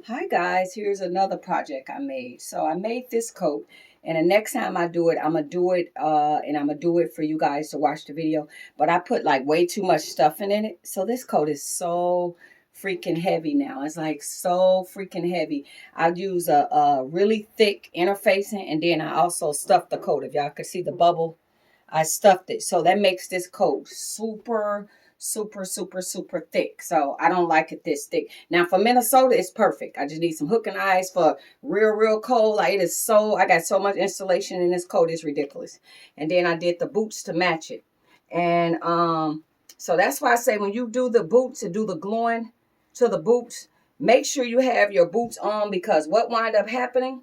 Hi guys, here's another project I made. So I made this coat, and the next time I do it, I'm gonna do it and I'm gonna do it for you guys to watch the video. But I put like way too much stuffing in it. So this coat is so freaking heavy now. It's like so freaking heavy. I use a really thick interfacing, and then I also stuffed the coat. If y'all could see the bubble, I stuffed it. So that makes this coat super thick. So I don't like it this thick. Now for Minnesota, it's perfect. I just need some hook and eyes for real cold. Like it is so, I got so much insulation in this coat, it's ridiculous. And then I did the boots to match it. And so that's why I say when you do the boots and do the gluing to the boots, make sure you have your boots on, because what wind up happening,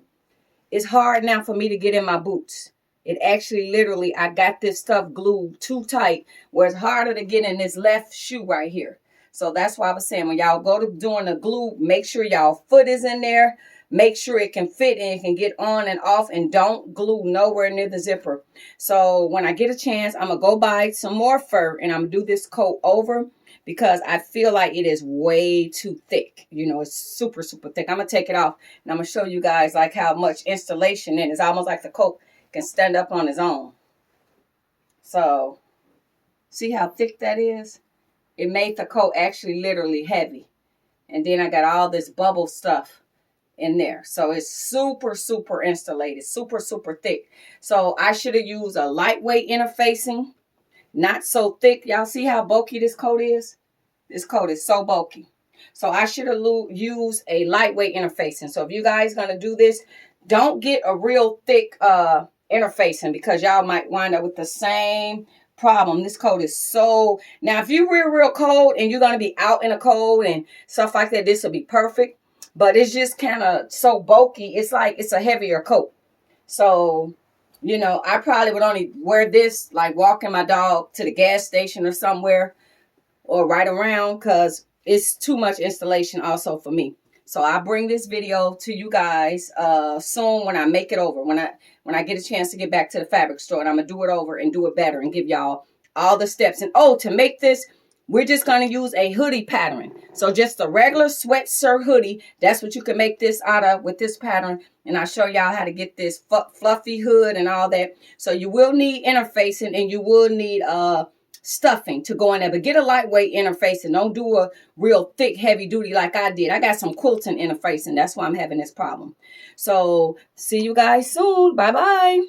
it's hard now for me to get in my boots. It actually literally, I got this stuff glued too tight where it's harder to get in this left shoe right here. So that's why I was saying when y'all go to doing the glue, make sure y'all foot is in there. Make sure it can fit and it can get on and off, and don't glue nowhere near the zipper. So when I get a chance, I'm going to go buy some more fur and I'm going to do this coat over, because I feel like it is way too thick. You know, it's super thick. I'm going to take it off and I'm going to show you guys like how much installation in it. It's almost like the coat can stand up on its own. So see how thick that is? It made the coat actually literally heavy. And then I got all this bubble stuff in there. So it's super insulated, super thick. So I should have used a lightweight interfacing, not so thick. Y'all see how bulky this coat is? This coat is so bulky. So I should have used a lightweight interfacing. So if you guys going to do this, don't get a real thick interfacing, because y'all might wind up with the same problem. This coat is so, now if you're real cold and you're going to be out in the cold and stuff like that, this will be perfect. But it's just kind of so bulky. It's like it's a heavier coat. So, you know, I probably would only wear this like walking my dog to the gas station or somewhere, or right around, because it's too much installation also for me. So I'll bring this video to you guys soon when I make it over. When I get a chance to get back to the fabric store, and I'm going to do it over and do it better and give y'all all the steps. And oh, to make this, we're just going to use a hoodie pattern. So just a regular sweatshirt hoodie. That's what you can make this out of with this pattern. And I'll show y'all how to get this fluffy hood and all that. So you will need interfacing, and you will need stuffing to go in there, but get a lightweight interface and don't do a real thick heavy duty like I did. I got some quilting interface, and that's why I'm having this problem. So see you guys soon. Bye bye.